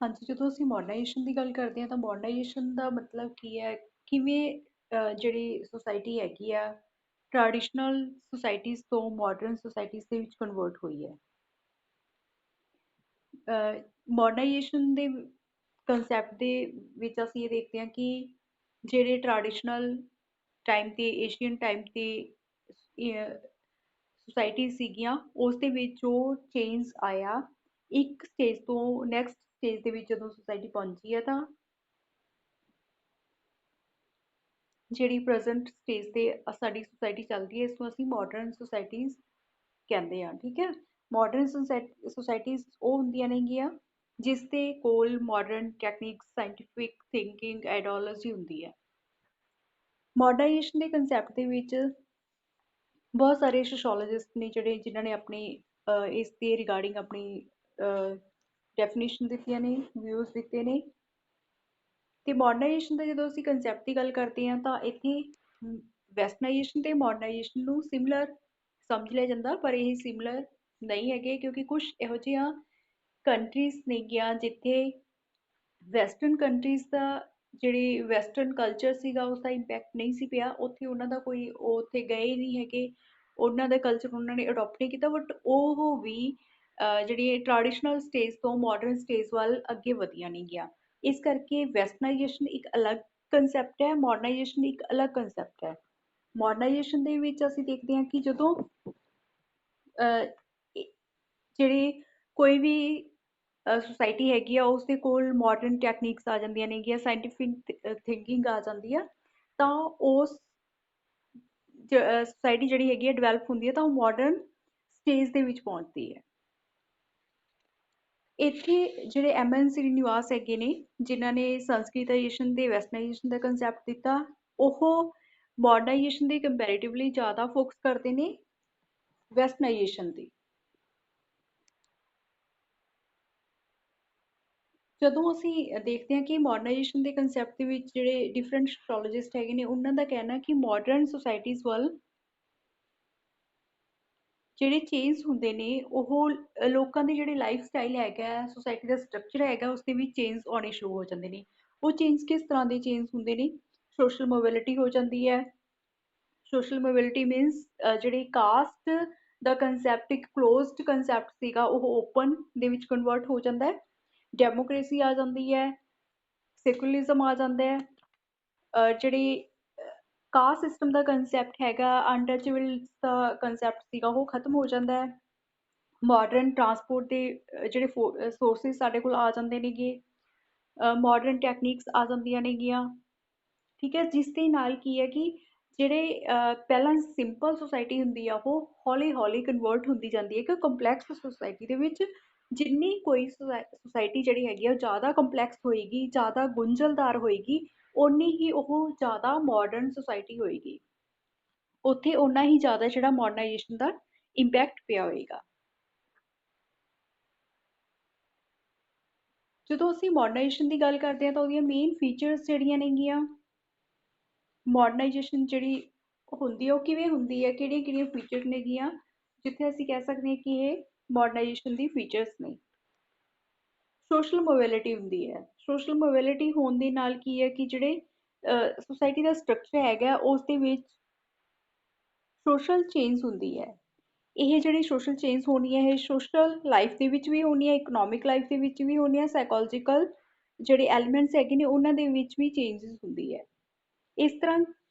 ਹਾਂਜੀ, ਜਦੋਂ ਅਸੀਂ ਮੋਡਰਨਾਈਜੇਸ਼ਨ ਦੀ ਗੱਲ ਕਰਦੇ ਹਾਂ ਤਾਂ ਮੋਡਰਨਾਈਜੇਸ਼ਨ ਦਾ ਮਤਲਬ ਕੀ ਹੈ, ਕਿਵੇਂ ਜਿਹੜੀ ਸੁਸਾਇਟੀ ਹੈਗੀ ਆ ਟ੍ਰੈਡੀਸ਼ਨਲ ਸੁਸਾਇਟੀਜ਼ ਤੋਂ ਮਾਡਰਨ ਸੁਸਾਇਟੀਜ਼ ਦੇ ਵਿੱਚ ਕਨਵਰਟ ਹੋਈ ਹੈ। ਮੋਡਰਨਾਈਜੇਸ਼ਨ ਦੇ ਕੰਸੈਪਟ ਦੇ ਵਿੱਚ ਅਸੀਂ ਇਹ ਦੇਖਦੇ ਹਾਂ ਕਿ ਜਿਹੜੇ ਟ੍ਰੈਡੀਸ਼ਨਲ ਟਾਈਮ ਤੇ ਏਸ਼ੀਅਨ ਟਾਈਮ ਤੇ ਸੁਸਾਇਟੀ ਸੀਗੀਆਂ ਉਸ ਦੇ ਵਿੱਚ ਉਹ ਚੇਂਜ ਆਇਆ ਇੱਕ ਸਟੇਜ ਤੋਂ ਨੈਕਸਟ ਸਟੇਜ ਦੇ ਵਿੱਚ ਜਦੋਂ ਸੁਸਾਇਟੀ ਪਹੁੰਚੀ ਹੈ ਤਾਂ ਜਿਹੜੀ ਪ੍ਰੈਜ਼ੈਂਟ ਸਟੇਜ ਤੇ ਸਾਡੀ ਸੁਸਾਇਟੀ ਚੱਲਦੀ ਹੈ ਇਸ ਨੂੰ ਅਸੀਂ ਮਾਡਰਨ ਸੁਸਾਇਟੀਜ਼ ਕਹਿੰਦੇ ਹਾਂ। ਠੀਕ ਹੈ, ਮਾਡਰਨ ਸੁਸਾਇਟੀਜ਼ ਉਹ ਹੁੰਦੀਆਂ ਨੇਗੀਆਂ ਜਿਸ ਦੇ ਕੋਲ modern techniques scientific thinking ideology ਹੁੰਦੀ ਹੈ। ਮਾਡਰਨਾਈਜੇਸ਼ਨ ਦੇ ਕੰਸੈਪਟ ਦੇ ਵਿੱਚ ਬਹੁਤ ਸਾਰੇ ਸੋਸ਼ੋਲੋਜਿਸਟ ਨੇ ਜਿਹੜੇ ਜਿਨ੍ਹਾਂ ਨੇ ਆਪਣੀ ਇਸ ਦੇ ਰਿਗਾਰਡਿੰਗ ਆਪਣੀ ਡੈਫੀਨੇਸ਼ਨ ਦਿੱਤੀਆਂ ਨੇ, ਵਿਊਜ਼ ਦਿੱਤੇ ਨੇ। ਤੇ ਮਾਡਰਨਾਈਜੇਸ਼ਨ ਦਾ ਜਦੋਂ ਅਸੀਂ ਕੰਸੈਪਟ ਦੀ ਗੱਲ ਕਰਦੇ ਹਾਂ ਤਾਂ ਇੱਥੇ ਵੈਸਟਰਨਾਈਜੇਸ਼ਨ ਤੇ ਮਾਡਰਨਾਈਜੇਸ਼ਨ ਨੂੰ ਸਿਮਿਲਰ ਸਮਝ ਲਿਆ ਜਾਂਦਾ, ਪਰ ਇਹ ਸਿਮਿਲਰ ਨਹੀਂ ਹੈਗੇ ਕਿਉਂਕਿ ਕੁਝ ਇਹੋ ਜਿਹੀਆਂ ਕੰਟਰੀਜ਼ ਨੇਗੀਆਂ ਜਿੱਥੇ ਵੈਸਟਰਨ ਕੰਟਰੀਜ਼ ਦਾ ਜਿਹੜੀ ਵੈਸਟਰਨ ਕਲਚਰ ਸੀਗਾ ਉਸਦਾ ਇੰਪੈਕਟ ਨਹੀਂ ਸੀ ਪਿਆ, ਉੱਥੇ ਉਹਨਾਂ ਦਾ ਕੋਈ ਉਹ ਉੱਥੇ ਗਏ ਨਹੀਂ ਹੈਗੇ, ਉਹਨਾਂ ਦਾ ਕਲਚਰ ਉਹਨਾਂ ਨੇ ਅਡੋਪਟ ਨਹੀਂ ਕੀਤਾ, ਬਟ ਉਹ ਵੀ ਜਿਹੜੀ ਟ੍ਰੈਡੀਸ਼ਨਲ ਸਟੇਜ ਤੋਂ ਮਾਡਰਨ ਸਟੇਜ ਵੱਲ ਅੱਗੇ ਵਧੀਆਂ ਨਹੀਂ ਗਿਆ। ਇਸ ਕਰਕੇ ਵੈਸਟਰਨਾਈਜੇਸ਼ਨ ਇੱਕ ਅਲੱਗ ਕੰਸੈਪਟ ਹੈ, ਮਾਡਰਨਾਈਜੇਸ਼ਨ ਇੱਕ ਅਲੱਗ ਕੰਸੈਪਟ ਹੈ। ਮਾਡਰਨਾਈਜੇਸ਼ਨ ਦੇ ਵਿੱਚ ਅਸੀਂ ਦੇਖਦੇ ਹਾਂ ਕਿ ਜਦੋਂ ਜਿਹੜੀ ਕੋਈ ਵੀ ਸੁਸਾਇਟੀ ਹੈਗੀ ਆ ਉਸਦੇ ਕੋਲ ਮਾਡਰਨ ਟੈਕਨੀਕਸ ਆ ਜਾਂਦੀਆਂ ਨੇਗੀਆਂ, ਸਾਇੰਟੀਫਿਕ ਥਿੰਕਿੰਗ ਆ ਜਾਂਦੀ ਆ, ਤਾਂ ਉਸ ਸੁਸਾਇਟੀ ਜਿਹੜੀ ਹੈਗੀ ਆ ਡਿਵੈਲਪ ਹੁੰਦੀ ਹੈ ਤਾਂ ਉਹ ਮਾਡਰਨ ਸਟੇਜ ਦੇ ਵਿੱਚ ਪਹੁੰਚਦੀ ਹੈ। ਇੱਥੇ ਜਿਹੜੇ MN श्रीनिवास ਹੈਗੇ ਨੇ ਜਿਨ੍ਹਾਂ ਨੇ ਸੰਸਕ੍ਰਿਤਾਈਜੇਸ਼ਨ ਤੇ ਵੈਸਟਰਨਾਈਜੇਸ਼ਨ ਦਾ ਕੰਸੈਪਟ ਦਿੱਤਾ, ਉਹ ਮਾਡਰਨਾਈਜੇਸ਼ਨ ਦੇ ਕੰਪੈਰੀਟਿਵਲੀ ਜ਼ਿਆਦਾ ਫੋਕਸ ਕਰਦੇ ਨੇ ਵੈਸਟਰਨਾਈਜੇਸ਼ਨ ਦੀ। ਜਦੋਂ ਅਸੀਂ ਦੇਖਦੇ ਹਾਂ ਕਿ ਮਾਡਰਨਾਈਜੇਸ਼ਨ ਦੇ ਕੰਸੈਪਟ ਦੇ ਵਿੱਚ ਜਿਹੜੇ ਡਿਫਰੈਂਟ ਸੋਸ਼ੋਲੋਜਿਸਟ ਹੈਗੇ ਨੇ ਉਹਨਾਂ ਦਾ ਕਹਿਣਾ ਕਿ ਮਾਡਰਨ ਸੁਸਾਇਟੀਜ਼ ਵੱਲ ਜਿਹੜੇ ਚੇਂਜ ਹੁੰਦੇ ਨੇ ਉਹ ਲੋਕਾਂ ਦੇ ਜਿਹੜੇ ਲਾਈਫ ਸਟਾਈਲ ਹੈਗਾ, ਸੁਸਾਇਟੀ ਦਾ ਸਟਰਕਚਰ ਹੈਗਾ ਉਸ ਦੇ ਵਿੱਚ ਚੇਂਜ ਆਉਣੇ ਸ਼ੁਰੂ ਹੋ ਜਾਂਦੇ ਨੇ। ਉਹ ਚੇਂਜ ਕਿਸ ਤਰ੍ਹਾਂ ਦੇ ਚੇਂਜ ਹੁੰਦੇ ਨੇ? ਸੋਸ਼ਲ ਮੋਬਿਲਿਟੀ ਹੋ ਜਾਂਦੀ ਹੈ। ਸੋਸ਼ਲ ਮੋਬਿਲਿਟੀ ਮੀਨਸ ਜਿਹੜੀ ਕਾਸਟ ਦਾ ਕੰਸੈਪਟ ਇੱਕ ਕਲੋਜ਼ਡ ਕੰਸੈਪਟ ਸੀਗਾ ਉਹ ਓਪਨ ਦੇ ਵਿੱਚ ਕਨਵਰਟ ਹੋ ਜਾਂਦਾ ਹੈ। ਡੈਮੋਕ੍ਰੇਸੀ ਆ ਜਾਂਦੀ ਹੈ, ਸੈਕੂਲਰਿਜ਼ਮ ਆ ਜਾਂਦਾ ਹੈ, ਜਿਹੜੀ ਕਾਸਟ ਸਿਸਟਮ ਦਾ ਕੰਸੈਪਟ ਹੈਗਾ, ਅਨਟਚੇਬਲ ਦਾ ਕੰਸੈਪਟ ਸੀਗਾ ਉਹ ਖਤਮ ਹੋ ਜਾਂਦਾ ਹੈ। ਮਾਡਰਨ ਟਰਾਂਸਪੋਰਟ ਦੇ ਜਿਹੜੇ ਸੋਰਸਿਸ ਸਾਡੇ ਕੋਲ ਆ ਜਾਂਦੇ ਨੇਗੇ, ਮਾਡਰਨ ਟੈਕਨੀਕਸ ਆ ਜਾਂਦੀਆਂ ਨੇਗੀਆਂ। ਠੀਕ ਹੈ, ਜਿਸ ਦੇ ਨਾਲ ਕੀ ਹੈ ਕਿ ਜਿਹੜੇ ਪਹਿਲਾਂ ਸਿੰਪਲ ਸੁਸਾਇਟੀ ਹੁੰਦੀ ਆ ਉਹ ਹੌਲੀ ਹੌਲੀ ਕਨਵਰਟ ਹੁੰਦੀ ਜਾਂਦੀ ਹੈ ਕਿ ਕੰਪਲੈਕਸ ਸੁਸਾਇਟੀ ਦੇ ਵਿੱਚ। ਜਿੰਨੀ ਕੋਈ ਸੁਸਾਇਟੀ ਜਿਹੜੀ ਹੈਗੀ ਆ ਉਹ ਜ਼ਿਆਦਾ ਕੰਪਲੈਕਸ ਹੋਏਗੀ, ਜ਼ਿਆਦਾ ਗੁੰਝਲਦਾਰ ਹੋਏਗੀ, ਓਨੀ ਹੀ ਉਹ ਜ਼ਿਆਦਾ ਮਾਡਰਨ ਸੁਸਾਇਟੀ ਹੋਏਗੀ, ਉੱਥੇ ਓਨਾ ਹੀ ਜ਼ਿਆਦਾ ਜਿਹੜਾ ਮਾਡਰਨਾਈਜੇਸ਼ਨ ਦਾ ਇੰਪੈਕਟ ਪਿਆ ਹੋਏਗਾ। ਜਦੋਂ ਅਸੀਂ ਮਾਡਰਨਾਈਜੇਸ਼ਨ ਦੀ ਗੱਲ ਕਰਦੇ ਹਾਂ ਤਾਂ ਉਹਦੀਆਂ ਮੇਨ ਫੀਚਰਸ ਜਿਹੜੀਆਂ ਨੇਗੀਆਂ, ਮਾਡਰਨਾਈਜੇਸ਼ਨ ਜਿਹੜੀ ਹੁੰਦੀ ਹੈ ਉਹ ਕਿਵੇਂ ਹੁੰਦੀ ਹੈ, ਕਿਹੜੀਆਂ ਕਿਹੜੀਆਂ ਫੀਚਰ ਨੇਗੀਆਂ ਜਿੱਥੇ ਅਸੀਂ ਕਹਿ ਸਕਦੇ ਹਾਂ ਕਿ ਇਹ ਮਾਡਰਨਾਈਜੇਸ਼ਨ ਦੀ ਫੀਚਰਸ ਨੇ। ਸੋਸ਼ਲ ਮੋਬਿਲਿਟੀ ਹੁੰਦੀ ਹੈ। ਸੋਸ਼ਲ ਮੋਬਿਲਿਟੀ ਹੋਣ ਦੇ ਨਾਲ ਕੀ ਹੈ ਕਿ ਜਿਹੜੇ ਸੁਸਾਇਟੀ ਦਾ ਸਟਰਕਚਰ ਹੈਗਾ ਉਸ ਦੇ ਵਿੱਚ ਸੋਸ਼ਲ ਚੇਂਜ ਹੁੰਦੀ ਹੈ। ਇਹ ਜਿਹੜੀ ਸੋਸ਼ਲ ਚੇਂਜ ਹੋਣੀ ਹੈ ਇਹ ਸੋਸ਼ਲ ਲਾਈਫ ਦੇ ਵਿੱਚ ਵੀ ਹੋਣੀ ਹੈ, ਇਕਨੋਮਿਕ ਲਾਈਫ ਦੇ ਵਿੱਚ ਵੀ ਹੋਣੀ ਹੈ, ਸਾਈਕੋਲੋਜੀਕਲ ਜਿਹੜੇ ਐਲੀਮੈਂਟਸ ਹੈਗੇ ਨੇ ਉਹਨਾਂ ਦੇ ਵਿੱਚ ਵੀ ਚੇਂਜਸ ਹੁੰਦੀ ਹੈ। ਇਸ ਤਰ੍ਹਾਂ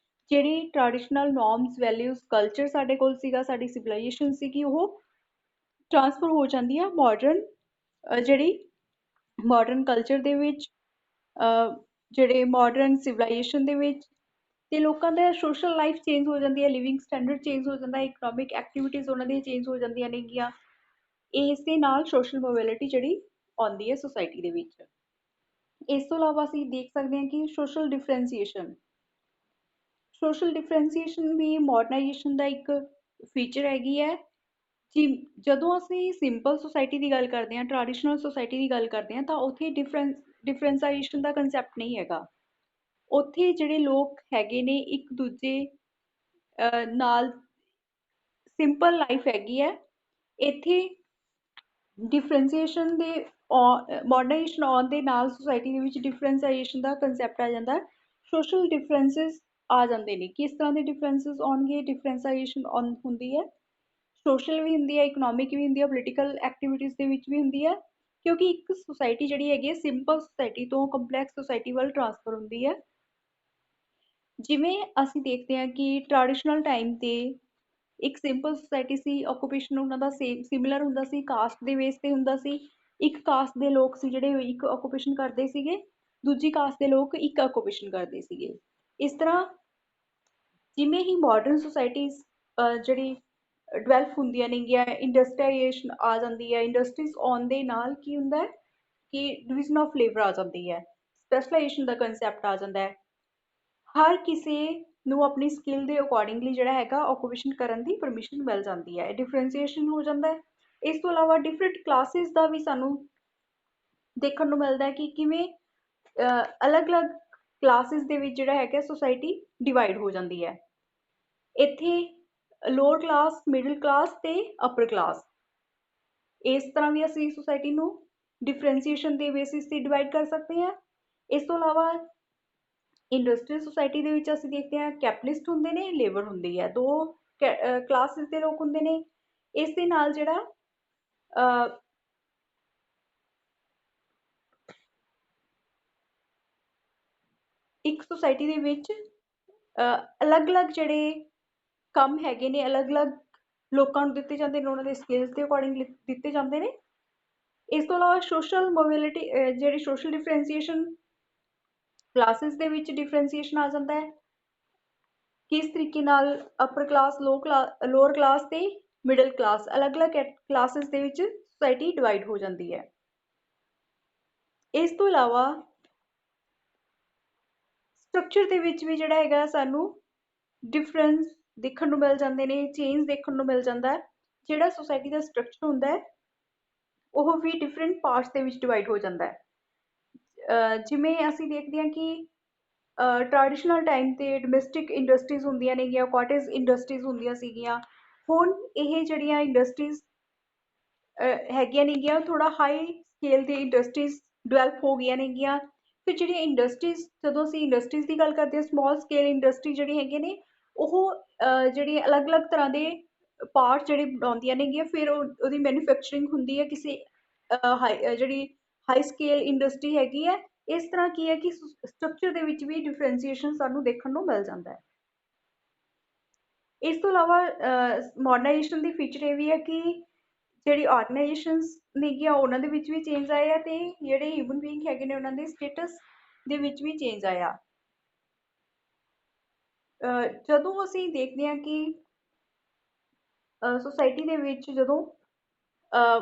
ਜਿਹੜੀ ਟ੍ਰੈਡੀਸ਼ਨਲ ਨੋਰਮਸ, ਵੈਲਿਊਜ਼, ਕਲਚਰ ਸਾਡੇ ਕੋਲ ਸੀਗਾ, ਸਾਡੀ ਸਿਵਲਾਈਜੇਸ਼ਨ ਸੀਗੀ, ਉਹ ਟ੍ਰਾਂਸਫਰ ਹੋ ਜਾਂਦੀ ਆ ਮਾਡਰਨ ਜਿਹੜੀ ਮਾਡਰਨ ਕਲਚਰ ਦੇ ਵਿੱਚ, ਜਿਹੜੇ ਮਾਡਰਨ ਸਿਵਲਾਈਜੇਸ਼ਨ ਦੇ ਵਿੱਚ, ਤੇ ਲੋਕਾਂ ਦਾ ਸੋਸ਼ਲ ਲਾਈਫ ਚੇਂਜ ਹੋ ਜਾਂਦੀ ਹੈ, ਲਿਵਿੰਗ ਸਟੈਂਡਰਡ ਚੇਂਜ ਹੋ ਜਾਂਦਾ ਹੈ, ਇਕਨੋਮਿਕ ਐਕਟੀਵਿਟੀਜ਼ ਉਹਨਾਂ ਦੀਆਂ ਚੇਂਜ ਹੋ ਜਾਂਦੀਆਂ ਨੇਗੀਆਂ। ਇਸ ਦੇ ਨਾਲ ਸੋਸ਼ਲ ਮੋਬਿਲਿਟੀ ਜਿਹੜੀ ਆਉਂਦੀ ਹੈ ਸੁਸਾਇਟੀ ਦੇ ਵਿੱਚ। ਇਸ ਤੋਂ ਇਲਾਵਾ ਅਸੀਂ ਦੇਖ ਸਕਦੇ ਹਾਂ ਕਿ ਸੋਸ਼ਲ ਡਿਫਰੈਂਸੀਏਸ਼ਨ, ਸੋਸ਼ਲ ਡਿਫਰੈਂਸੀਏਸ਼ਨ ਵੀ ਮਾਡਰਨਾਈਜੇਸ਼ਨ ਦਾ ਇੱਕ ਫੀਚਰ ਹੈਗੀ ਹੈ। ਜੀ, ਜਦੋਂ ਅਸੀਂ ਸਿੰਪਲ ਸੁਸਾਇਟੀ ਦੀ ਗੱਲ ਕਰਦੇ ਹਾਂ, ਟ੍ਰੈਡੀਸ਼ਨਲ ਸੁਸਾਇਟੀ ਦੀ ਗੱਲ ਕਰਦੇ ਹਾਂ ਤਾਂ ਉੱਥੇ ਡਿਫਰੈਂਸਾਈਜੇਸ਼ਨ ਦਾ ਕੰਸੈਪਟ ਨਹੀਂ ਹੈਗਾ। ਉੱਥੇ ਜਿਹੜੇ ਲੋਕ ਹੈਗੇ ਨੇ ਇੱਕ ਦੂਜੇ ਨਾਲ ਸਿੰਪਲ ਲਾਈਫ ਹੈਗੀ ਹੈ। ਇੱਥੇ ਡਿਫਰੈਂਸੀਏਸ਼ਨ ਦੇ ਮੋਡਰਨਾਈਜੇਸ਼ਨ ਆਉਣ ਦੇ ਨਾਲ ਸੁਸਾਇਟੀ ਦੇ ਵਿੱਚ ਡਿਫਰੈਂਸਾਈਜੇਸ਼ਨ ਦਾ ਕੰਸੈਪਟ ਆ ਜਾਂਦਾ। ਸੋਸ਼ਲ ਡਿਫਰੈਂਸਿਸ ਆ ਜਾਂਦੇ ਨੇ। ਕਿਸ ਤਰ੍ਹਾਂ ਦੇ ਡਿਫਰੈਂਸਿਸ ਆਉਣਗੇ? ਡਿਫਰੈਂਸਾਈਜੇਸ਼ਨ ਹੁੰਦੀ ਹੈ, ਸੋਸ਼ਲ ਵੀ ਹੁੰਦੀ ਹੈ, ਇਕਨੋਮਿਕ ਵੀ ਹੁੰਦੀ ਹੈ, ਪੋਲੀਟੀਕਲ ਐਕਟੀਵਿਟੀਜ਼ ਦੇ ਵਿੱਚ ਵੀ ਹੁੰਦੀ ਹੈ। ਕਿਉਂਕਿ ਇੱਕ ਸੁਸਾਇਟੀ ਜਿਹੜੀ ਹੈਗੀ ਹੈ ਸਿੰਪਲ ਸੁਸਾਇਟੀ ਤੋਂ ਕੰਪਲੈਕਸ ਸੁਸਾਇਟੀ ਵੱਲ ਟਰਾਂਸਫਰ ਹੁੰਦੀ ਹੈ। ਜਿਵੇਂ ਅਸੀਂ ਦੇਖਦੇ ਹਾਂ ਕਿ ਟ੍ਰੈਡੀਸ਼ਨਲ ਟਾਈਮ ਤੇ ਇੱਕ ਸਿੰਪਲ ਸੁਸਾਇਟੀ ਸੀ, ਆਕੂਪੇਸ਼ਨ ਉਹਨਾਂ ਦਾ ਸੇਮ ਸਿਮਿਲਰ ਹੁੰਦਾ ਸੀ, ਕਾਸਟ ਦੇ ਬੇਸ ਤੇ ਹੁੰਦਾ ਸੀ। ਇੱਕ ਕਾਸਟ ਦੇ ਲੋਕ ਸੀ ਜਿਹੜੇ ਇੱਕ ਆਕੂਪੇਸ਼ਨ ਕਰਦੇ ਸੀਗੇ, ਦੂਜੀ ਕਾਸਟ ਦੇ ਲੋਕ ਇੱਕ ਆਕੂਪੇਸ਼ਨ ਕਰਦੇ ਸੀਗੇ। ਇਸ ਤਰ੍ਹਾਂ ਜਿਵੇਂ ਹੀ ਮਾਡਰਨ ਸੁਸਾਇਟੀਜ਼ ਜਿਹੜੀ ਡਿਵੈਲਪ ਹੁੰਦੀਆਂ ਨੇਗੀਆਂ, ਇੰਡਸਟਰੀਲਾਈਜੇਸ਼ਨ ਆ ਜਾਂਦੀ ਹੈ। ਇੰਡਸਟਰੀਜ਼ ਆਉਣ ਦੇ ਨਾਲ ਕੀ ਹੁੰਦਾ ਹੈ ਕਿ ਡਿਵੀਜ਼ਨ ਆਫ ਲੇਬਰ ਆ ਜਾਂਦੀ ਹੈ, ਸਪੈਸ਼ਲਾਈਜੇਸ਼ਨ ਦਾ ਕੰਸੈਪਟ ਆ ਜਾਂਦਾ ਹੈ। ਹਰ ਕਿਸੇ ਨੂੰ ਆਪਣੀ ਸਕਿੱਲ ਦੇ ਅਕੋਰਡਿੰਗਲੀ ਜਿਹੜਾ ਹੈਗਾ ਆਕੂਪੇਸ਼ਨ ਕਰਨ ਦੀ ਪਰਮਿਸ਼ਨ ਮਿਲ ਜਾਂਦੀ ਹੈ, ਡਿਫਰੈਂਸੀਏਸ਼ਨ ਹੋ ਜਾਂਦਾ ਹੈ। ਇਸ ਤੋਂ ਇਲਾਵਾ ਡਿਫਰੈਂਟ ਕਲਾਸਿਸ ਦਾ ਵੀ ਸਾਨੂੰ ਦੇਖਣ ਨੂੰ ਮਿਲਦਾ ਹੈ ਕਿ ਕਿਵੇਂ ਅਲੱਗ-ਅਲੱਗ ਕਲਾਸਿਸ ਦੇ ਵਿੱਚ ਜਿਹੜਾ ਹੈਗਾ ਸੁਸਾਇਟੀ ਡਿਵਾਈਡ ਹੋ ਜਾਂਦੀ ਹੈ। ਇੱਥੇ ਲੋਅਰ ਕਲਾਸ, ਮਿਡਲ ਕਲਾਸ ਤੇ ਅਪਰ ਕਲਾਸ, ਇਸ ਤਰ੍ਹਾਂ ਵੀ ਅਸੀਂ ਸੁਸਾਇਟੀ ਨੂੰ ਡਿਫਰੈਂਸੀਏਸ਼ਨ ਦੇ ਬੇਸਿਸ ਤੇ ਡਿਵਾਈਡ ਕਰ ਸਕਦੇ ਹਾਂ। ਇਸ ਤੋਂ ਇਲਾਵਾ ਇੰਡਸਟਰੀਅਲ ਸੁਸਾਇਟੀ ਦੇ ਵਿੱਚ ਅਸੀਂ ਦੇਖਦੇ ਹਾਂ ਕੈਪੀਟਲਿਸਟ ਹੁੰਦੇ ਨੇ, ਲੇਬਰ ਹੁੰਦੀ ਹੈ, ਦੋ ਕਲਾਸਿਸ ਦੇ ਲੋਕ ਹੁੰਦੇ ਨੇ। ਇਸ ਦੇ ਨਾਲ ਜਿਹੜਾ ਇੱਕ ਸੁਸਾਇਟੀ ਦੇ ਵਿੱਚ ਅਲੱਗ-ਅਲੱਗ ਜਿਹੜੇ ਕੰਮ ਹੈਗੇ ਨੇ, ਅਲੱਗ-ਅਲੱਗ ਲੋਕਾਂ ਨੂੰ ਦਿੱਤੇ ਜਾਂਦੇ ਨੇ, ਉਹਨਾਂ ਦੇ ਸਕਿੱਲਸ ਦੇ ਅਕੋਰਡਿੰਗ ਦਿੱਤੇ ਜਾਂਦੇ ਨੇ। ਇਸ ਤੋਂ ਇਲਾਵਾ ਸੋਸ਼ਲ ਮੋਬਿਲਿਟੀ, ਜਿਹੜੀ ਸੋਸ਼ਲ ਡਿਫਰੈਂਸੀਏਸ਼ਨ, ਕਲਾਸਿਸ ਦੇ ਵਿੱਚ ਡਿਫਰੈਂਸੀਏਸ਼ਨ ਆ ਜਾਂਦਾ ਹੈ। ਕਿਸ ਤਰੀਕੇ ਨਾਲ ਅਪਰ ਕਲਾਸ, ਲੋਅਰ ਕਲਾਸ ਤੇ ਮਿਡਲ ਕਲਾਸ, ਅਲੱਗ-ਅਲੱਗ ਕਲਾਸਿਸ ਦੇ ਵਿੱਚ ਸੁਸਾਇਟੀ ਡਿਵਾਈਡ ਹੋ ਜਾਂਦੀ ਹੈ। ਇਸ ਤੋਂ ਇਲਾਵਾ ਸਟਰਕਚਰ ਦੇ ਵਿੱਚ ਵੀ ਜਿਹੜਾ ਹੈਗਾ ਸਾਨੂੰ ਡਿਫਰੈਂਸ ਦੇਖਣ ਨੂੰ ਮਿਲ ਜਾਂਦੇ ਨੇ, ਚੇਂਜ ਦੇਖਣ ਨੂੰ ਮਿਲ ਜਾਂਦਾ ਹੈ। ਜਿਹੜਾ ਸੁਸਾਇਟੀ ਦਾ ਸਟਰਕਚਰ ਹੁੰਦਾ ਹੈ ਉਹ ਵੀ ਡਿਫਰੈਂਟ ਪਾਰਟਸ ਦੇ ਵਿੱਚ ਡਿਵਾਈਡ ਹੋ ਜਾਂਦਾ ਹੈ। ਜਿਵੇਂ ਅਸੀਂ ਦੇਖਦੇ ਹਾਂ ਕਿ ਟ੍ਰੈਡੀਸ਼ਨਲ ਟਾਈਮ ਤੇ ਡੋਮੈਸਟਿਕ ਇੰਡਸਟਰੀਜ਼ ਹੁੰਦੀਆਂ ਨੇਗੀਆਂ, ਕਾਟੇਜ ਇੰਡਸਟਰੀਜ਼ ਹੁੰਦੀਆਂ ਸੀਗੀਆਂ। ਹੁਣ ਇਹ ਜਿਹੜੀਆਂ ਇੰਡਸਟਰੀਜ਼ ਹੈਗੀਆਂ ਨੇਗੀਆਂ ਥੋੜ੍ਹਾ ਹਾਈ ਸਕੇਲ ਦੀ ਇੰਡਸਟਰੀਜ਼ ਡਿਵੈਲਪ ਹੋ ਗਈਆਂ ਨੇਗੀਆਂ। ਫਿਰ ਜਿਹੜੀਆਂ ਇੰਡਸਟਰੀਜ਼, ਜਦੋਂ ਅਸੀਂ ਇੰਡਸਟਰੀਜ਼ ਦੀ ਗੱਲ ਕਰਦੇ ਹਾਂ, ਸਮਾਲ ਸਕੇਲ ਇੰਡਸਟਰੀ ਜਿਹੜੀਆਂ ਹੈਗੀਆਂ ਨੇ ਉਹ ਜਿਹੜੀਆਂ ਅਲੱਗ-ਅਲੱਗ ਤਰ੍ਹਾਂ ਦੇ ਪਾਰਟਸ ਜਿਹੜੇ ਬਣਾਉਂਦੀਆਂ ਨੇਗੀਆਂ, ਫਿਰ ਉਹਦੀ ਮੈਨੂਫੈਕਚਰਿੰਗ ਹੁੰਦੀ ਹੈ ਕਿਸੇ ਜਿਹੜੀ ਹਾਈ ਸਕੇਲ ਇੰਡਸਟਰੀ ਹੈਗੀ ਹੈ। ਇਸ ਤਰ੍ਹਾਂ ਕੀ ਹੈ ਕਿ ਸਟਰਕਚਰ ਦੇ ਵਿੱਚ ਵੀ ਡਿਫਰੈਂਸੀਏਸ਼ਨ ਸਾਨੂੰ ਦੇਖਣ ਨੂੰ ਮਿਲ ਜਾਂਦਾ ਹੈ। ਇਸ ਤੋਂ ਇਲਾਵਾ ਮਾਡਰਨਾਈਜੇਸ਼ਨ ਦੀ ਫੀਚਰ ਇਹ ਵੀ ਹੈ ਕਿ ਜਿਹੜੀ ਆਰਗੇਨਾਈਜੇਸ਼ਨਸ ਨੇਗੀਆਂ ਉਹਨਾਂ ਦੇ ਵਿੱਚ ਵੀ ਚੇਂਜ ਆਏ ਆ, ਤੇ ਜਿਹੜੇ ਹਿਊਮਨ ਬੀਇੰਗ ਹੈਗੇ ਨੇ ਉਹਨਾਂ ਦੇ ਸਟੇਟਸ ਦੇ ਵਿੱਚ ਵੀ ਚੇਂਜ ਆਇਆ। ਜਦੋਂ ਅਸੀਂ ਦੇਖਦੇ ਹਾਂ ਕਿ ਸੁਸਾਇਟੀ ਦੇ ਵਿੱਚ ਜਦੋਂ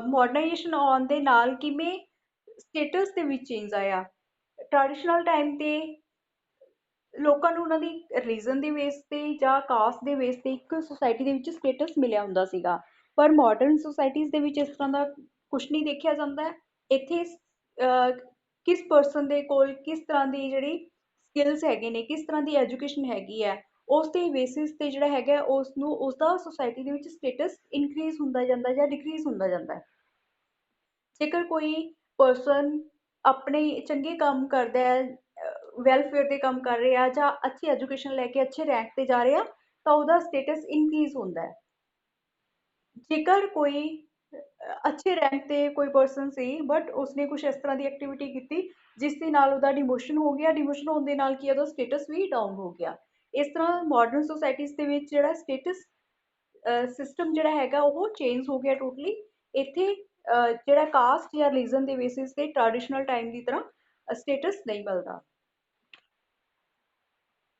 ਮਾਡਰਨਾਈਜੇਸ਼ਨ ਆਉਣ ਦੇ ਨਾਲ ਕਿਵੇਂ ਸਟੇਟਸ ਦੇ ਵਿੱਚ ਚੇਂਜ ਆਇਆ। ਟ੍ਰੈਡੀਸ਼ਨਲ ਟਾਈਮ ਤੇ ਲੋਕਾਂ ਨੂੰ ਉਹਨਾਂ ਦੀ ਰੀਜ਼ਨ ਦੇ ਬੇਸ ਤੇ ਜਾਂ ਕਾਸਟ ਦੇ ਬੇਸ ਤੇ ਇੱਕ ਸੁਸਾਇਟੀ ਦੇ ਵਿੱਚ ਸਟੇਟਸ ਮਿਲਿਆ ਹੁੰਦਾ ਸੀਗਾ, ਪਰ ਮਾਡਰਨ ਸੁਸਾਇਟੀਜ਼ ਦੇ ਵਿੱਚ ਇਸ ਤਰ੍ਹਾਂ ਦਾ ਕੁਛ ਨਹੀਂ ਦੇਖਿਆ ਜਾਂਦਾ। ਇੱਥੇ ਕਿਸ ਪਰਸਨ ਦੇ ਕੋਲ ਕਿਸ ਤਰ੍ਹਾਂ ਦੀ ਜਿਹੜੀ ਸਕਿੱਲਸ ਹੈਗੇ ਨੇ, ਕਿਸ ਤਰ੍ਹਾਂ ਦੀ ਐਜੂਕੇਸ਼ਨ ਹੈਗੀ ਹੈ, ਉਸ ਦੇ ਬੇਸਿਸ ਤੇ ਜਿਹੜਾ ਹੈਗਾ ਉਸ ਨੂੰ ਉਸਦਾ ਸੁਸਾਇਟੀ ਦੇ ਵਿੱਚ ਸਟੇਟਸ ਇਨਕਰੀਜ਼ ਹੁੰਦਾ ਜਾਂਦਾ ਜਾਂ ਡਿਕਰੀਜ਼ ਹੁੰਦਾ ਜਾਂਦਾ। ਜੇਕਰ ਕੋਈ ਪਰਸਨ ਆਪਣੇ ਚੰਗੇ ਕੰਮ ਕਰਦਾ ਹੈ, ਵੈਲਫੇਅਰ ਦੇ ਕੰਮ ਕਰ ਰਿਹਾ ਜਾਂ ਅੱਛੀ ਐਜੂਕੇਸ਼ਨ ਲੈ ਕੇ ਅੱਛੇ ਰੈਂਕ ਤੇ ਜਾ ਰਿਹਾ, ਤਾਂ ਉਹਦਾ ਸਟੇਟਸ ਇਨਕਰੀਜ਼ ਹੁੰਦਾ ਹੈ। ਜੇਕਰ ਕੋਈ ਅੱਛੇ ਰੈਂਕ ਤੇ ਕੋਈ ਪਰਸਨ ਸੀ ਬਟ ਉਸਨੇ ਕੁਛ ਇਸ ਤਰ੍ਹਾਂ ਦੀ ਐਕਟੀਵਿਟੀ ਕੀਤੀ ਜਿਸ ਦੇ ਨਾਲ ਉਹਦਾ ਡਿਮੋਸ਼ਨ ਹੋ ਗਿਆ, ਡਿਮੋਸ਼ਨ ਹੋਣ ਦੇ ਨਾਲ ਕੀ ਉਹਦਾ ਸਟੇਟਸ ਵੀ ਡਾਊਨ ਹੋ ਗਿਆ। ਇਸ ਤਰ੍ਹਾਂ ਮਾਡਰਨ ਸੁਸਾਇਟੀਜ਼ ਦੇ ਵਿੱਚ ਜਿਹੜਾ ਸਟੇਟਸ ਸਿਸਟਮ ਜਿਹੜਾ ਹੈਗਾ ਉਹ ਚੇਂਜ ਹੋ ਗਿਆ ਟੋਟਲੀ। ਇੱਥੇ ਜਿਹੜਾ ਕਾਸਟ ਜਾਂ ਰੀਜ਼ਨ ਦੇ ਬੇਸਿਸ ਤੇ ਟ੍ਰੈਡੀਸ਼ਨਲ ਟਾਈਮ ਦੀ ਤਰ੍ਹਾਂ ਸਟੇਟਸ ਨਹੀਂ ਮਿਲਦਾ।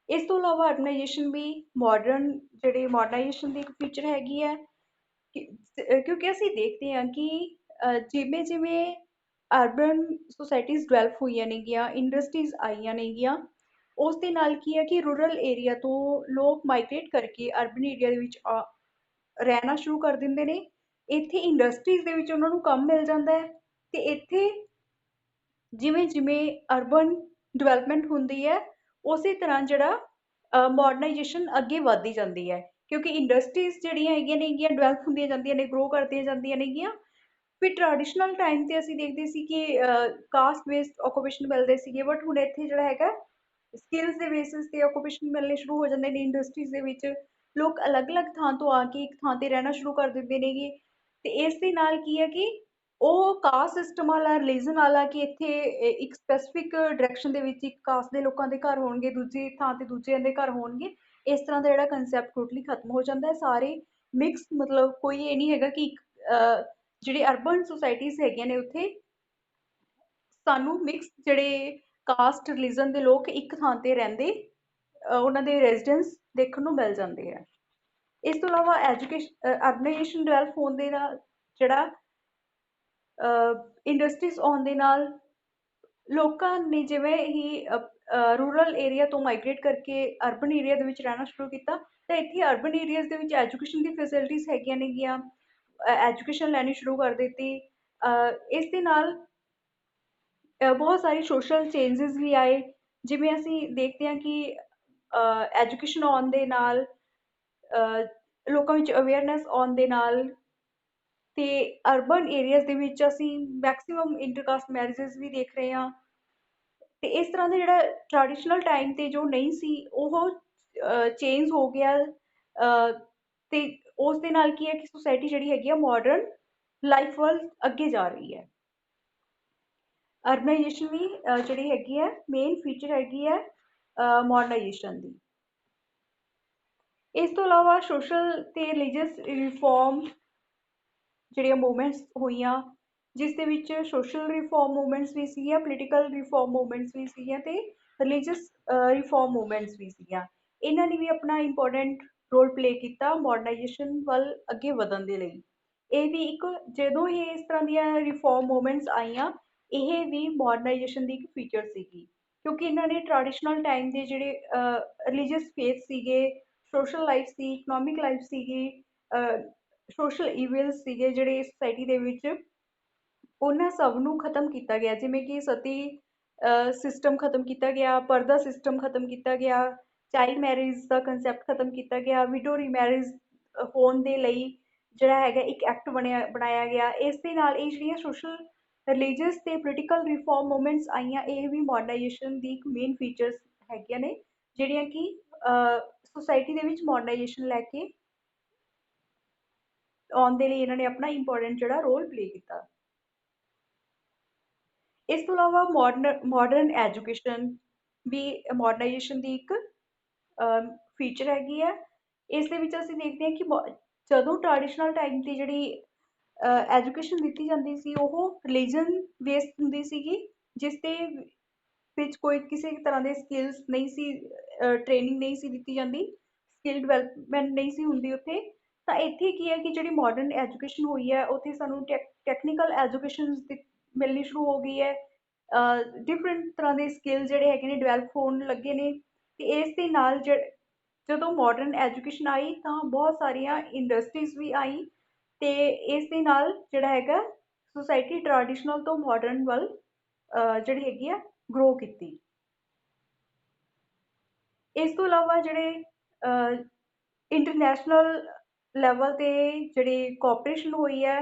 ਇਸ ਤੋਂ ਇਲਾਵਾ ਆਰਗੇਨਾਈਜੇਸ਼ਨ ਵੀ ਮਾਡਰਨ ਜਿਹੜੀ ਮਾਡਰਨਾਈਜੇਸ਼ਨ ਦੀ ਇੱਕ ਫੀਚਰ ਹੈਗੀ ਹੈ, ਕਿਉਂਕਿ ਅਸੀਂ ਦੇਖਦੇ ਹਾਂ ਕਿ ਜਿਵੇਂ ਜਿਵੇਂ ਅਰਬਨ ਸੁਸਾਇਟੀਜ਼ ਡਿਵੈਲਪ ਹੋਈਆਂ ਨੇਗੀਆਂ, ਇੰਡਸਟਰੀਜ਼ ਆਈਆਂ ਨੇਗੀਆਂ, ਉਸ ਦੇ ਨਾਲ ਕੀ ਹੈ ਕਿ ਰੂਰਲ ਏਰੀਆ ਤੋਂ ਲੋਕ ਮਾਈਗ੍ਰੇਟ ਕਰਕੇ ਅਰਬਨ ਏਰੀਆ ਦੇ ਵਿੱਚ ਰਹਿਣਾ ਸ਼ੁਰੂ ਕਰ ਦਿੰਦੇ ਨੇ। ਇੱਥੇ ਇੰਡਸਟਰੀਜ਼ ਦੇ ਵਿੱਚ ਉਹਨਾਂ ਨੂੰ ਕੰਮ ਮਿਲ ਜਾਂਦਾ ਹੈ, ਤੇ ਇੱਥੇ ਜਿਵੇਂ ਜਿਵੇਂ ਅਰਬਨ ਡਿਵੈਲਪਮੈਂਟ ਹੁੰਦੀ ਹੈ ਉਸੇ ਤਰ੍ਹਾਂ ਜਿਹੜਾ ਮਾਡਰਨਾਈਜੇਸ਼ਨ ਅੱਗੇ ਵੱਧਦੀ ਜਾਂਦੀ ਹੈ, ਕਿਉਂਕਿ ਇੰਡਸਟਰੀਜ਼ ਜਿਹੜੀਆਂ ਹੈਗੀਆਂ ਨੇਗੀਆਂ ਡਿਵੈਲਪ ਹੁੰਦੀਆਂ ਜਾਂਦੀਆਂ ਨੇ, ਗਰੋ ਕਰਦੀਆਂ ਜਾਂਦੀਆਂ ਨੇਗੀਆਂ। ਫਿਰ ਟ੍ਰੈਡੀਸ਼ਨਲ ਟਾਈਮ ਤੇ ਅਸੀਂ ਦੇਖਦੇ ਸੀ ਕਿ ਕਾਸਟ ਬੇਸਡ ਆਕੂਪੇਸ਼ਨ ਮਿਲਦੇ ਸੀਗੇ, ਬਟ ਹੁਣ ਇੱਥੇ ਜਿਹੜਾ ਹੈਗਾ ਸਕਿੱਲਸ ਦੇ ਬੇਸਿਸ ਤੇ ਆਕੂਪੇਸ਼ਨ ਮਿਲਣੇ ਸ਼ੁਰੂ ਹੋ ਜਾਂਦੇ ਨੇ ਇੰਡਸਟਰੀਜ਼ ਦੇ ਵਿੱਚ। ਲੋਕ ਅਲੱਗ-ਅਲੱਗ ਥਾਂ ਤੋਂ ਆ ਕੇ ਇੱਕ ਥਾਂ ਤੇ ਰਹਿਣਾ ਸ਼ੁਰੂ ਕਰ ਦਿੰਦੇ ਨੇਗੇ, ਤੇ ਇਸ ਦੇ ਨਾਲ ਕੀ ਹੈ ਕਿ ਉਹ ਕਾਸਟ ਸਿਸਟਮ ਵਾਲਾ ਰਿਲੀਜਨ ਵਾਲਾ ਕਿ ਇੱਥੇ ਇੱਕ ਸਪੈਸੀਫਿਕ ਡਾਇਰੈਕਸ਼ਨ ਦੇ ਵਿੱਚ ਇੱਕ ਕਾਸਟ ਦੇ ਲੋਕਾਂ ਦੇ ਘਰ ਹੋਣਗੇ, ਦੂਜੀ ਥਾਂ ਤੇ ਦੂਜਿਆਂ ਦੇ ਘਰ ਹੋਣਗੇ, ਇਸ ਤਰ੍ਹਾਂ ਦਾ ਜਿਹੜਾ ਕੰਸੈਪਟ ਟੋਟਲੀ ਖਤਮ ਹੋ ਜਾਂਦਾ ਹੈ। ਸਾਰੇ ਮਿਕਸ, ਮਤਲਬ ਕੋਈ ਇਹ ਨਹੀਂ ਹੈਗਾ ਕਿ ਜਿਹੜੇ ਅਰਬਨ ਸੁਸਾਇਟੀਜ਼ ਹੈਗੀਆਂ ਨੇ ਉੱਥੇ ਸਾਨੂੰ ਮਿਕਸ ਜਿਹੜੇ ਕਾਸਟ ਰਿਲੀਜਨ ਦੇ ਲੋਕ ਇੱਕ ਥਾਂ ਤੇ ਰਹਿੰਦੇ ਉਹਨਾਂ ਦੇ ਰੈਜ਼ੀਡੈਂਸ ਦੇਖਣ ਨੂੰ ਮਿਲ ਜਾਂਦੇ ਆ। ਇਸ ਤੋਂ ਇਲਾਵਾ ਐਜੂਕੇਸ਼ਨ ਅਰਬਨਾਈਜੇਸ਼ਨ ਡਿਵੈਲਪ ਹੋਣ ਦੇ ਨਾਲ ਜਿਹੜਾ ਇੰਡਸਟਰੀਜ਼ ਆਉਣ ਦੇ ਨਾਲ ਲੋਕਾਂ ਨੇ ਜਿਵੇਂ ਹੀ ਰੂਰਲ ਏਰੀਆ ਤੋਂ ਮਾਈਗ੍ਰੇਟ ਕਰਕੇ ਅਰਬਨ ਏਰੀਆ ਦੇ ਵਿੱਚ ਰਹਿਣਾ ਸ਼ੁਰੂ ਕੀਤਾ, ਤਾਂ ਇੱਥੇ ਅਰਬਨ ਏਰੀਆਜ਼ ਦੇ ਵਿੱਚ ਐਜੂਕੇਸ਼ਨ ਦੀ ਫੈਸਿਲਿਟੀਜ਼ ਹੈਗੀਆਂ ਨੇਗੀਆਂ, ਐਜੂਕੇਸ਼ਨ ਲੈਣੀ ਸ਼ੁਰੂ ਕਰ ਦਿੱਤੀ। ਇਸ ਦੇ ਨਾਲ ਬਹੁਤ ਸਾਰੇ ਸੋਸ਼ਲ ਚੇਂਜਸ ਵੀ ਆਏ, ਜਿਵੇਂ ਅਸੀਂ ਦੇਖਦੇ ਹਾਂ ਕਿ ਐਜੂਕੇਸ਼ਨ ਆਉਣ ਦੇ ਨਾਲ ਲੋਕਾਂ ਵਿੱਚ ਅਵੇਅਰਨੈਸ ਆਉਣ ਦੇ ਨਾਲ ਤੇ ਅਰਬਨ ਏਰੀਆਜ਼ ਦੇ ਵਿੱਚ ਅਸੀਂ ਮੈਕਸਿਮਮ ਇੰਟਰਕਾਸਟ ਮੈਰਿਜਸ ਵੀ ਦੇਖ ਰਹੇ ਹਾਂ। ਤੇ ਇਸ ਤਰ੍ਹਾਂ ਦਾ ਜਿਹੜਾ ਟ੍ਰੈਡੀਸ਼ਨਲ ਟਾਈਮ ਤੇ ਜੋ ਨਹੀਂ ਸੀ ਉਹ ਚੇਂਜ ਹੋ ਗਿਆ, ਤੇ ਉਸ ਦੇ ਨਾਲ ਕੀ ਹੈ ਕਿ ਸੁਸਾਇਟੀ ਜਿਹੜੀ ਹੈਗੀ ਆ ਮਾਡਰਨ ਲਾਈਫ ਵੱਲ ਅੱਗੇ ਜਾ ਰਹੀ ਹੈ। ਅਰਬਨਾਈਜੇਸ਼ਨ ਵੀ ਜਿਹੜੀ ਹੈਗੀ ਹੈ ਮੇਨ ਫੀਚਰ ਹੈਗੀ ਹੈ ਮਾਡਰਨਾਈਜੇਸ਼ਨ ਦੀ। ਇਸ ਤੋਂ ਇਲਾਵਾ ਸੋਸ਼ਲ ਤੇ ਰਿਲੀਜੀਅਸ ਰਿਫਾਰਮ ਜਿਹੜੀਆਂ ਮੂਵਮੈਂਟਸ ਹੋਈਆਂ, ਜਿਸ ਦੇ ਵਿੱਚ ਸੋਸ਼ਲ ਰਿਫਾਰਮ ਮੂਵਮੈਂਟਸ ਵੀ ਸੀਗੀਆਂ, ਪੋਲੀਟੀਕਲ ਰਿਫਾਰਮ ਮੂਵਮੈਂਟਸ ਵੀ ਸੀਗੀਆਂ, ਤੇ ਰਿਲੀਜੀਅਸ ਰਿਫਾਰਮ ਮੂਵਮੈਂਟਸ ਵੀ ਸੀਗੀਆਂ। ਇਹਨਾਂ ਨੇ ਵੀ ਆਪਣਾ ਇੰਪੋਰਟੈਂਟ ਰੋਲ ਪਲੇ ਕੀਤਾ ਮਾਡਰਨਾਈਜੇਸ਼ਨ ਵੱਲ ਅੱਗੇ ਵਧਣ ਦੇ ਲਈ। ਇਹ ਵੀ ਇੱਕ, ਜਦੋਂ ਇਹ ਇਸ ਤਰ੍ਹਾਂ ਦੀਆਂ ਰਿਫਾਰਮ ਮੂਵਮੈਂਟਸ ਆਈਆਂ, ਇਹ ਵੀ ਮਾਡਰਨਾਈਜੇਸ਼ਨ ਦੀ ਇੱਕ ਫੀਚਰ ਸੀਗੀ, ਕਿਉਂਕਿ ਇਹਨਾਂ ਨੇ ਟ੍ਰੈਡੀਸ਼ਨਲ ਟਾਈਮ ਦੇ ਜਿਹੜੇ ਰਿਲੀਜੀਅਸ ਫੇਥ ਸੀਗੇ, ਸੋਸ਼ਲ ਲਾਈਫ ਸੀ, ਇਕਨੋਮਿਕ ਲਾਈਫ ਸੀਗੀ, ਸੋਸ਼ਲ ਈਵਲਸ ਸੀਗੇ ਜਿਹੜੇ ਸੋਸਾਇਟੀ ਦੇ ਵਿੱਚ, ਉਹਨਾਂ ਸਭ ਨੂੰ ਖਤਮ ਕੀਤਾ ਗਿਆ। ਜਿਵੇਂ ਕਿ ਸਤੀ ਸਿਸਟਮ ਖਤਮ ਕੀਤਾ ਗਿਆ, ਪਰਦਾ ਸਿਸਟਮ ਖਤਮ ਕੀਤਾ ਗਿਆ, ਚਾਈਲਡ ਮੈਰਿਜ ਦਾ ਕੰਸੈਪਟ ਖਤਮ ਕੀਤਾ ਗਿਆ, ਵਿਡੋ ਰੀਮੈਰਿਜ ਹੋਣ ਦੇ ਲਈ ਜਿਹੜਾ ਹੈਗਾ ਇੱਕ ਐਕਟ ਬਣਾਇਆ ਗਿਆ। ਇਸ ਦੇ ਨਾਲ ਇਹ ਜਿਹੜੀਆਂ ਸੋਸ਼ਲ, ਰਿਲੀਜੀਅਸ ਤੇ ਪੋਲੀਟੀਕਲ ਰਿਫਾਰਮ ਮੂਵਮੈਂਟਸ ਆਈਆਂ, ਇਹ ਵੀ ਮਾਡਰਨਾਈਜੇਸ਼ਨ ਦੀ ਇੱਕ ਮੇਨ ਫੀਚਰਸ ਹੈਗੀਆਂ ਨੇ, ਜਿਹੜੀਆਂ ਕਿ ਸੁਸਾਇਟੀ ਦੇ ਵਿੱਚ ਮਾਡਰਨਾਈਜੇਸ਼ਨ ਲੈ ਕੇ ਆਉਣ ਦੇ ਲਈ ਇਹਨਾਂ ਨੇ ਆਪਣਾ ਇੰਪੋਰਟੈਂਟ ਜਿਹੜਾ ਰੋਲ ਪਲੇ ਕੀਤਾ। ਇਸ ਤੋਂ ਇਲਾਵਾ ਮਾਡਰਨ ਐਜੂਕੇਸ਼ਨ ਵੀ ਮਾਡਰਨਾਈਜੇਸ਼ਨ ਦੀ ਇੱਕ ਫੀਚਰ ਹੈਗੀ ਹੈ। ਇਸ ਦੇ ਵਿੱਚ ਅਸੀਂ ਦੇਖਦੇ ਹਾਂ ਕਿ ਜਦੋਂ ਟ੍ਰੈਡੀਸ਼ਨਲ ਟਾਈਮ ਤੇ ਜਿਹੜੀ ਐਜੂਕੇਸ਼ਨ ਦਿੱਤੀ ਜਾਂਦੀ ਸੀ ਉਹ ਰਿਲੀਜਨ ਬੇਸਡ ਹੁੰਦੀ ਸੀਗੀ, ਜਿਸ ਦੇ ਵਿੱਚ ਕੋਈ ਕਿਸੇ ਤਰ੍ਹਾਂ ਦੇ ਸਕਿੱਲਸ ਨਹੀਂ ਸੀ, ਟ੍ਰੇਨਿੰਗ ਨਹੀਂ ਸੀ ਦਿੱਤੀ ਜਾਂਦੀ, ਸਕਿੱਲ ਡਿਵੈਲਪਮੈਂਟ ਨਹੀਂ ਸੀ ਹੁੰਦੀ ਉੱਥੇ। ਤਾਂ ਇੱਥੇ ਕੀ ਹੈ ਕਿ ਜਿਹੜੀ ਮਾਡਰਨ ਐਜੂਕੇਸ਼ਨ ਹੋਈ ਹੈ, ਉੱਥੇ ਸਾਨੂੰ ਟੈਕਨੀਕਲ ਐਜੂਕੇਸ਼ਨ ਮਿਲਣੀ ਸ਼ੁਰੂ ਹੋ ਗਈ ਹੈ, ਡਿਫਰੈਂਟ ਤਰ੍ਹਾਂ ਦੇ ਸਕਿੱਲ ਜਿਹੜੇ ਹੈਗੇ ਨੇ ਡਿਵੈਲਪ ਹੋਣ ਲੱਗੇ ਨੇ। ਤੇ ਇਸ ਦੇ ਨਾਲ ਜਦੋਂ ਮਾਡਰਨ ਐਜੂਕੇਸ਼ਨ ਆਈ ਤਾਂ ਬਹੁਤ ਸਾਰੀਆਂ ਇੰਡਸਟਰੀਜ਼ ਵੀ ਆਈ, ਤੇ ਇਸ ਦੇ ਨਾਲ ਜਿਹੜਾ ਹੈਗਾ ਸੁਸਾਇਟੀ ਟ੍ਰੈਡੀਸ਼ਨਲ ਤੋਂ ਮਾਡਰਨ ਵੱਲ ਜਿਹੜੀ ਹੈਗੀ ਆ ਗਰੋ ਕੀਤੀ। ਇਸ ਤੋਂ ਇਲਾਵਾ ਜਿਹੜੇ ਇੰਟਰਨੈਸ਼ਨਲ ਲੈਵਲ ਤੇ ਜਿਹੜੀ ਕੋਆਪਰੇਸ਼ਨ ਹੋਈ ਹੈ,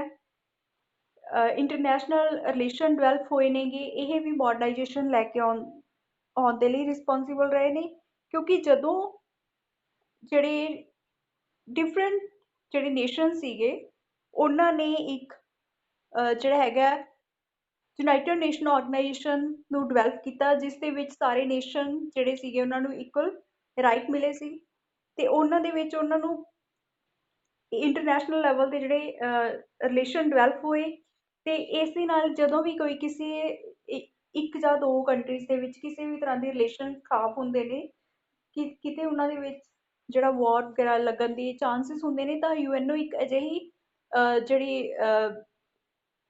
ਇੰਟਰਨੈਸ਼ਨਲ ਰਿਲੇਸ਼ਨ ਡਿਵੈਲਪ ਹੋਏ ਨੇਗੇ, ਇਹ ਵੀ ਮਾਡਰਨਾਈਜੇਸ਼ਨ ਲੈ ਕੇ ਆਉਣ ਦੇ ਲਈ ਰਿਸਪੋਂਸੀਬਲ ਰਹੇ ਨੇ। ਕਿਉਂਕਿ ਜਦੋਂ ਜਿਹੜੇ ਡਿਫਰੈਂਟ ਜਿਹੜੇ ਨੇਸ਼ਨ ਸੀਗੇ, ਉਹਨਾਂ ਨੇ ਇੱਕ ਜਿਹੜਾ ਹੈਗਾ ਯੂਨਾਈਟਿਡ ਨੇਸ਼ਨ ਆਰਗੇਨਾਈਜੇਸ਼ਨ ਨੂੰ ਡਿਵੈਲਪ ਕੀਤਾ, ਜਿਸ ਦੇ ਵਿੱਚ ਸਾਰੇ ਨੇਸ਼ਨ ਜਿਹੜੇ ਸੀਗੇ ਉਹਨਾਂ ਨੂੰ ਇਕੁਅਲ ਰਾਈਟ ਮਿਲੇ ਸੀ, ਤੇ ਉਹਨਾਂ ਦੇ ਵਿੱਚ ਉਹਨਾਂ ਨੂੰ ਇੰਟਰਨੈਸ਼ਨਲ ਲੈਵਲ ਦੇ ਜਿਹੜੇ ਰਿਲੇਸ਼ਨ ਡਿਵੈਲਪ ਹੋਏ। ਤੇ ਇਸ ਦੇ ਨਾਲ ਜਦੋਂ ਵੀ ਕੋਈ ਕਿਸੇ ਇੱਕ ਜਾਂ ਦੋ ਕੰਟਰੀਜ਼ ਦੇ ਵਿੱਚ ਕਿਸੇ ਵੀ ਤਰ੍ਹਾਂ ਦੇ ਰਿਲੇਸ਼ਨ ਖਰਾਬ ਹੁੰਦੇ ਨੇ, ਕਿ ਕਿਤੇ ਉਹਨਾਂ ਦੇ ਵਿੱਚ ਜਿਹੜਾ ਵਾਰ ਵਗੈਰਾ ਲੱਗਣ ਦੇ ਚਾਂਸਿਸ ਹੁੰਦੇ ਨੇ, ਤਾਂ ਯੂਐਨਓ ਇੱਕ ਅਜਿਹੀ ਜਿਹੜੀ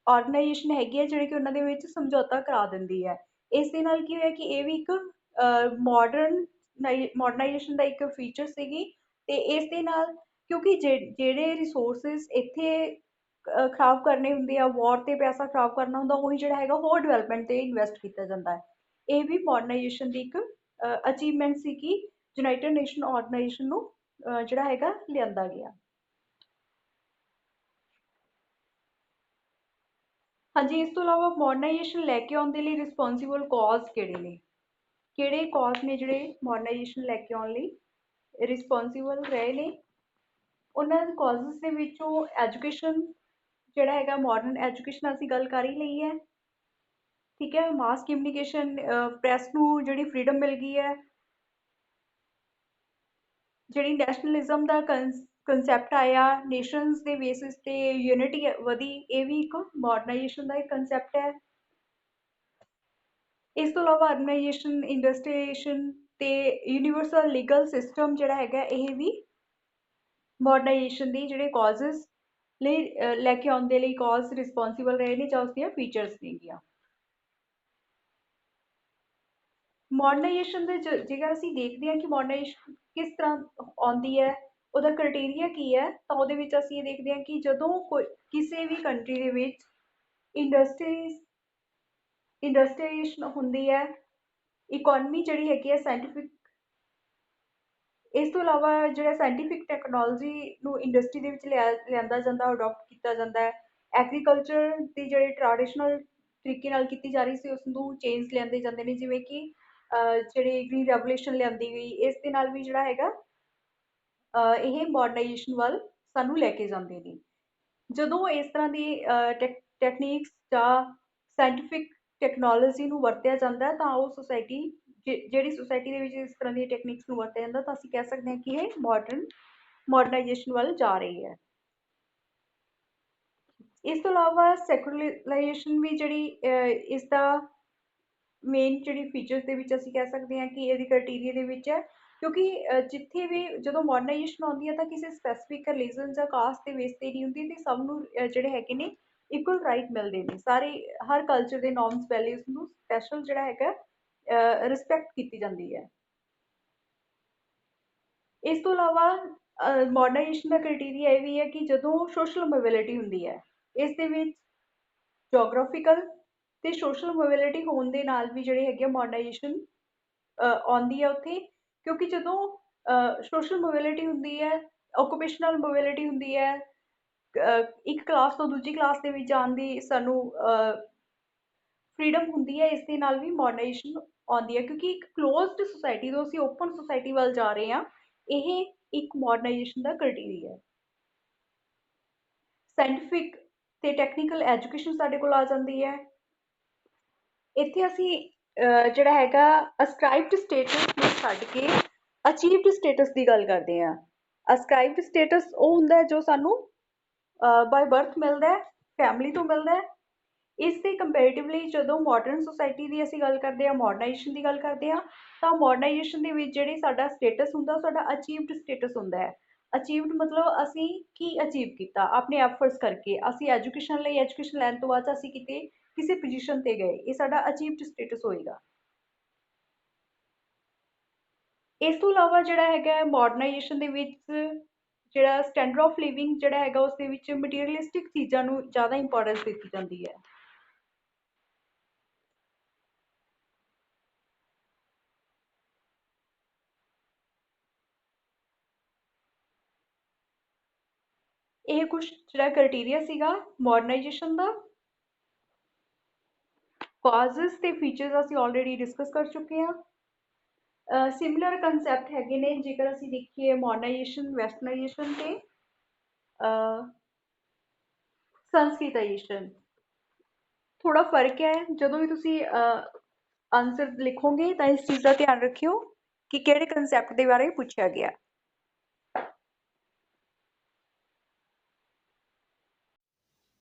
ਆਰਗੇਨਾਈਜੇਸ਼ਨ ਹੈਗੀ ਹੈ ਜਿਹੜੀ ਕਿ ਉਹਨਾਂ ਦੇ ਵਿੱਚ ਸਮਝੌਤਾ ਕਰਾ ਦਿੰਦੀ ਹੈ। ਇਸ ਦੇ ਨਾਲ ਕੀ ਹੋਇਆ ਕਿ ਇਹ ਵੀ ਇੱਕ ਮਾਡਰਨਾਈਜੇਸ਼ਨ ਦਾ ਇੱਕ ਫੀਚਰ ਸੀਗੀ। ਤੇ ਇਸ ਦੇ ਨਾਲ ਕਿਉਂਕਿ ਜਿਹੜੇ ਰਿਸੋਰਸਿਸ ਇੱਥੇ ਖਰਾਬ ਕਰਨੇ ਹੁੰਦੇ ਆ, ਵਾਰ ਤੇ ਪੈਸਾ ਖਰਾਬ ਕਰਨਾ ਹੁੰਦਾ, ਉਹੀ ਜਿਹੜਾ ਹੈਗਾ ਹੋਰ ਡਿਵੈਲਪਮੈਂਟ ਤੇ ਇਨਵੈਸਟ ਕੀਤਾ ਜਾਂਦਾ ਹੈ। ਇਹ ਵੀ ਮਾਡਰਨਾਈਜੇਸ਼ਨ ਦੀ ਇੱਕ ਅਚੀਵਮੈਂਟ ਸੀ ਕਿ ਯੂਨਾਈਟਿਡ ਨੇਸ਼ਨ ਆਰਗੇਨਾਈਜੇਸ਼ਨ ਨੂੰ ਜਿਹੜਾ ਹੈਗਾ ਲਿਆਂਦਾ ਗਿਆ। ਹਾਂਜੀ, ਇਸ ਤੋਂ ਇਲਾਵਾ ਮੋਡਰਨਾਈਜੇਸ਼ਨ ਲੈ ਕੇ ਆਉਣ ਦੇ ਲਈ ਰਿਸਪੋਂਸੀਬਲ ਕਾਜ਼ ਕਿਹੜੇ ਨੇ? ਕਿਹੜੇ ਕਾਜ਼ ਨੇ ਜਿਹੜੇ ਮੋਡਰਨਾਈਜੇਸ਼ਨ ਲੈ ਕੇ ਆਉਣ ਲਈ ਰਿਸਪੋਂਸੀਬਲ ਰਹੇ ਨੇ? ਉਹਨਾਂ ਦੇ ਕਾਜ਼ਸ ਦੇ ਵਿੱਚੋਂ ਐਜੂਕੇਸ਼ਨ ਜਿਹੜਾ ਹੈਗਾ, ਮਾਡਰਨ ਐਜੂਕੇਸ਼ਨ ਅਸੀਂ ਗੱਲ ਕਰ ਹੀ ਲਈ ਹੈ। ਠੀਕ ਹੈ, ਮਾਸ ਕਮਿਊਨੀਕੇਸ਼ਨ, ਪ੍ਰੈਸ ਨੂੰ ਜਿਹੜੀ ਫ੍ਰੀडम ਮਿਲ ਗਈ ਹੈ, ਜਿਹੜੀ ਨੈਸ਼ਨਲਿਜ਼ਮ ਦਾ ਕੰਸੈਪਟ ਆਇਆ, ਨੇਸ਼ਨਸ ਦੇ ਬੇਸਿਸ ਤੇ ਯੂਨਿਟੀ ਵਧੀ, ਇਹ ਵੀ ਇੱਕ ਮਾਡਰਨਾਈਜੇਸ਼ਨ ਦਾ ਇੱਕ ਕੰਸੈਪਟ ਹੈ। ਇਸ ਤੋਂ ਇਲਾਵਾ ਅਰਬਨਾਈਜੇਸ਼ਨ, ਇੰਡਸਟਰੀਏਸ਼ਨ ਤੇ ਯੂਨੀਵਰਸਲ ਲੀਗਲ ਸਿਸਟਮ ਜਿਹੜਾ ਹੈਗਾ, ਇਹ ਵੀ ਮਾਡਰਨਾਈਜੇਸ਼ਨ ਦੀ ਜਿਹੜੇ ਕਾਜ਼ਸ ਲਈ ਲੈ ਕੇ ਆਉਣ ਦੇ ਲਈ ਕਾਜ਼ ਰਿਸਪੋਂਸੀਬਲ ਰਹੇ ਨੇ ਜਾਂ ਉਸਦੀਆਂ ਫੀਚਰਸ ਨੇਗੀਆਂ। ਮੋਡਰਨਾਈਜੇਸ਼ਨ ਦੇ ਜੇਕਰ ਅਸੀਂ ਦੇਖਦੇ ਹਾਂ ਕਿ ਮੋਡਰਨਾਈਜੇਸ਼ਨ ਕਿਸ ਤਰ੍ਹਾਂ ਆਉਂਦੀ ਹੈ, ਉਹਦਾ ਕ੍ਰਾਈਟੇਰੀਆ ਕੀ ਹੈ, ਤਾਂ ਉਹਦੇ ਵਿੱਚ ਅਸੀਂ ਇਹ ਦੇਖਦੇ ਹਾਂ ਕਿ ਜਦੋਂ ਕੋਈ ਕਿਸੇ ਵੀ ਕੰਟਰੀ ਦੇ ਵਿੱਚ ਇੰਡਸਟਰੀਏਸ਼ਨ ਹੁੰਦੀ ਹੈ, ਇਕੋਨਮੀ ਜਿਹੜੀ ਹੈਗੀ ਹੈ ਸਾਇੰਟੀਫਿਕ, ਇਸ ਤੋਂ ਇਲਾਵਾ ਜਿਹੜਾ ਸਾਇੰਟੀਫਿਕ ਟੈਕਨੋਲੋਜੀ ਨੂੰ ਇੰਡਸਟਰੀ ਦੇ ਵਿੱਚ ਲਿਆਂਦਾ ਜਾਂਦਾ, ਅਡੋਪਟ ਕੀਤਾ ਜਾਂਦਾ ਹੈ। ਐਗਰੀਕਲਚਰ ਦੀ ਜਿਹੜੀ ਟ੍ਰੈਡੀਸ਼ਨਲ ਤਰੀਕੇ ਨਾਲ ਕੀਤੀ ਜਾ ਰਹੀ ਸੀ, ਉਸ ਨੂੰ ਚੇਂਜ ਲਿਆਂਦੇ ਜਾਂਦੇ ਨੇ, ਜਿਵੇਂ ਕਿ ਜਿਹੜੀ ਗ੍ਰੀਨ ਰੈਵੋਲਿਊਸ਼ਨ ਲਿਆਂਦੀ ਗਈ, ਇਸ ਦੇ ਨਾਲ ਵੀ ਜਿਹੜਾ ਹੈਗਾ ਇਹ ਮਾਡਰਨਾਈਜੇਸ਼ਨ ਵੱਲ ਸਾਨੂੰ ਲੈ ਕੇ ਜਾਂਦੇ ਨੇ। ਜਦੋਂ ਇਸ ਤਰ੍ਹਾਂ ਦੀ ਟੈਕਨੀਕਸ ਜਾਂ ਸਾਇੰਟੀਫਿਕ ਟੈਕਨੋਲੋਜੀ ਨੂੰ ਵਰਤਿਆ ਜਾਂਦਾ ਹੈ, ਤਾਂ ਉਹ ਸੋਸਾਇਟੀ, ਜਿਹੜੀ ਸੋਸਾਇਟੀ ਦੇ ਵਿੱਚ ਇਸ ਤਰ੍ਹਾਂ ਦੀਆਂ ਟੈਕਨੀਕਸ ਨੂੰ ਵਰਤਿਆ ਜਾਂਦਾ, ਤਾਂ ਅਸੀਂ ਕਹਿ ਸਕਦੇ ਹਾਂ ਕਿ ਇਹ ਮਾਡਰਨਾਈਜੇਸ਼ਨ ਵੱਲ ਜਾ ਰਹੀ ਹੈ। ਇਸ ਤੋਂ ਇਲਾਵਾ ਸੈਕੂਲਰਾਈਜੇਸ਼ਨ ਵੀ ਜਿਹੜੀ ਇਸ ਦਾ ਮੇਨ ਜਿਹੜੀ ਫੀਚਰਸ ਦੇ ਵਿੱਚ ਅਸੀਂ ਕਹਿ ਸਕਦੇ ਹਾਂ ਕਿ ਇਹਦੀ ਕ੍ਰਾਈਟੇਰੀਆ ਦੇ ਵਿੱਚ ਹੈ, ਕਿਉਂਕਿ ਜਿੱਥੇ ਵੀ ਜਦੋਂ ਮਾਡਰਨਾਈਜੇਸ਼ਨ ਆਉਂਦੀ ਹੈ ਤਾਂ ਕਿਸੇ ਸਪੈਸੀਫਿਕ ਰਿਲੀਜਨ ਜਾਂ ਕਾਸਟ ਦੇ ਬੇਸ 'ਤੇ ਨਹੀਂ ਹੁੰਦੀ, ਅਤੇ ਸਭ ਨੂੰ ਜਿਹੜੇ ਹੈਗੇ ਨੇ ਇਕੁਅਲ ਰਾਈਟ ਮਿਲਦੇ ਨੇ। ਸਾਰੇ ਹਰ ਕਲਚਰ ਦੇ ਨੋਰਮਸ ਵੈਲਿਊਜ਼ ਨੂੰ ਸਪੈਸ਼ਲ ਜਿਹੜਾ ਹੈਗਾ ਰਿਸਪੈਕਟ ਕੀਤੀ ਜਾਂਦੀ ਹੈ। ਇਸ ਤੋਂ ਇਲਾਵਾ ਮਾਡਰਨਾਈਜੇਸ਼ਨ ਦਾ ਕ੍ਰਾਈਟੇਰੀਆ ਇਹ ਵੀ ਹੈ ਕਿ ਜਦੋਂ ਸੋਸ਼ਲ ਮੋਬਿਲਿਟੀ ਹੁੰਦੀ ਹੈ, ਇਸ ਦੇ ਵਿੱਚ ਜੋਗ੍ਰਾਫਿਕਲ ਤੇ ਸੋਸ਼ਲ ਮੋਬਿਲਿਟੀ ਹੋਣ ਦੇ ਨਾਲ ਵੀ ਜਿਹੜੇ ਹੈਗੇ ਮਾਡਰਨਾਈਜੇਸ਼ਨ ਆਉਂਦੀ ਹੈ ਉੱਥੇ, ਕਿਉਂਕਿ ਜਦੋਂ ਸੋਸ਼ਲ ਮੋਬਿਲਿਟੀ ਹੁੰਦੀ ਹੈ, ਓਕੂਪੇਸ਼ਨਲ ਮੋਬਿਲਿਟੀ ਹੁੰਦੀ ਹੈ, ਇੱਕ ਕਲਾਸ ਤੋਂ ਦੂਜੀ ਕਲਾਸ ਦੇ ਵਿੱਚ ਜਾਣ ਦੀ ਸਾਨੂੰ ਫ੍ਰੀडम ਹੁੰਦੀ ਹੈ, ਇਸ ਦੇ ਨਾਲ ਵੀ ਮਾਡਰਨਾਈਜੇਸ਼ਨ ਆਉਂਦੀ ਹੈ, ਕਿਉਂਕਿ ਇੱਕ ਕਲੋਜ਼ਡ ਸੋਸਾਇਟੀ ਤੋਂ ਅਸੀਂ ਓਪਨ ਸੋਸਾਇਟੀ ਵੱਲ ਜਾ ਰਹੇ ਹਾਂ, ਇਹ ਇੱਕ ਮਾਡਰਨਾਈਜੇਸ਼ਨ ਦਾ ਕ੍ਰਾਈਟੇਰੀਆ ਹੈ। ਸਾਇੰਟੀਫਿਕ ਤੇ ਟੈਕਨੀਕਲ ਐਜੂਕੇਸ਼ਨ ਸਾਡੇ ਕੋਲ ਆ ਜਾਂਦੀ ਹੈ। ਇੱਥੇ ਅਸੀਂ ਜਿਹੜਾ ਹੈਗਾ ਅਸਕ੍ਰਾਈਬਡ ਸਟੇਟਸ ਨੂੰ ਛੱਡ ਕੇ ਅਚੀਵਡ ਸਟੇਟਸ ਦੀ ਗੱਲ ਕਰਦੇ ਹਾਂ। ਅਸਕ੍ਰਾਈਬਡ ਸਟੇਟਸ ਉਹ ਹੁੰਦਾ ਜੋ ਸਾਨੂੰ ਬਾਏ ਬਰਥ ਮਿਲਦਾ ਹੈ, ਫੈਮਿਲੀ ਤੋਂ ਮਿਲਦਾ ਹੈ। ਇਸ ਦੇ ਕੰਪੈरेटिवली ਜਦੋਂ ਮਾਡਰਨ ਸੋਸਾਇਟੀ ਦੀ ਅਸੀਂ ਗੱਲ ਕਰਦੇ ਹਾਂ, ਮਾਡਰਨਾਈਜੇਸ਼ਨ ਦੀ ਗੱਲ ਕਰਦੇ ਹਾਂ, ਤਾਂ ਮਾਡਰਨਾਈਜੇਸ਼ਨ ਦੇ ਵਿੱਚ ਜਿਹੜੀ ਸਾਡਾ ਸਟੇਟਸ ਹੁੰਦਾ, ਉਹ ਸਾਡਾ ਅਚੀਵਡ ਸਟੇਟਸ ਹੁੰਦਾ ਹੈ। ਅਚੀਵਡ ਮਤਲਬ ਅਸੀਂ ਕੀ ਅਚੀਵ ਕੀਤਾ ਆਪਣੇ ਐਫਰਟਸ ਕਰਕੇ। ਅਸੀਂ ਐਜੂਕੇਸ਼ਨ ਲਈ, ਐਜੂਕੇਸ਼ਨ ਲੈਣ ਤੋਂ ਬਾਅਦ ਅਸੀਂ ਕਿਤੇ ਕਿਸੇ ਪੋਜੀਸ਼ਨ ਤੇ ਗਏ, ਇਹ ਸਾਡਾ ਅਚੀਵਡ ਸਟੇਟਸ ਹੋਏਗਾ। ਇਸ ਤੋਂ ਇਲਾਵਾ ਜਿਹੜਾ ਹੈਗਾ ਮਾਡਰਨਾਈਜੇਸ਼ਨ ਦੇ ਵਿੱਚ ਜਿਹੜਾ ਸਟੈਂਡਰਡ ਆਫ ਲਿਵਿੰਗ ਜਿਹੜਾ ਹੈਗਾ, ਉਸ ਦੇ ਵਿੱਚ ਮਟੀਰੀਅਲਿਸਟਿਕ ਚੀਜ਼ਾਂ ਨੂੰ ਜ਼ਿਆਦਾ ਇੰਪੋਰਟੈਂਸ ਦਿੱਤੀ ਜਾਂਦੀ ਹੈ। ਇਹ ਕੁਛ ਜਿਹੜਾ ਕ੍ਰਾਈਟੇਰੀਆ ਸੀਗਾ ਮਾਡਰਨਾਈਜੇਸ਼ਨ ਦਾ। ਕਾਜ਼ਸ ਤੇ ਫੀਚਰਸ ਅਸੀਂ ਆਲਰੇਡੀ ਡਿਸਕਸ ਕਰ ਚੁੱਕੇ ਹਾਂ। ਸਿਮਿਲਰ ਕੰਸੈਪਟ ਹੈਗੇ ਨੇ ਜੇਕਰ ਅਸੀਂ ਦੇਖੀਏ ਮਾਡਰਨਾਈਜੇਸ਼ਨ, ਵੈਸਟਰਨਾਈਜੇਸ਼ਨ ਤੇ ਸੰਸਕ੍ਰਿਤਾਈਜੇਸ਼ਨ। ਥੋੜਾ ਫਰਕ ਹੈ, ਜਦੋਂ ਵੀ ਤੁਸੀਂ ਆਨਸਰ ਲਿਖੋਗੇ ਤਾਂ ਇਸ ਚੀਜ਼ ਦਾ ਧਿਆਨ ਰੱਖਿਓ ਕਿ ਕਿਹੜੇ ਕੰਸੈਪਟ ਦੇ ਬਾਰੇ ਪੁੱਛਿਆ ਗਿਆ।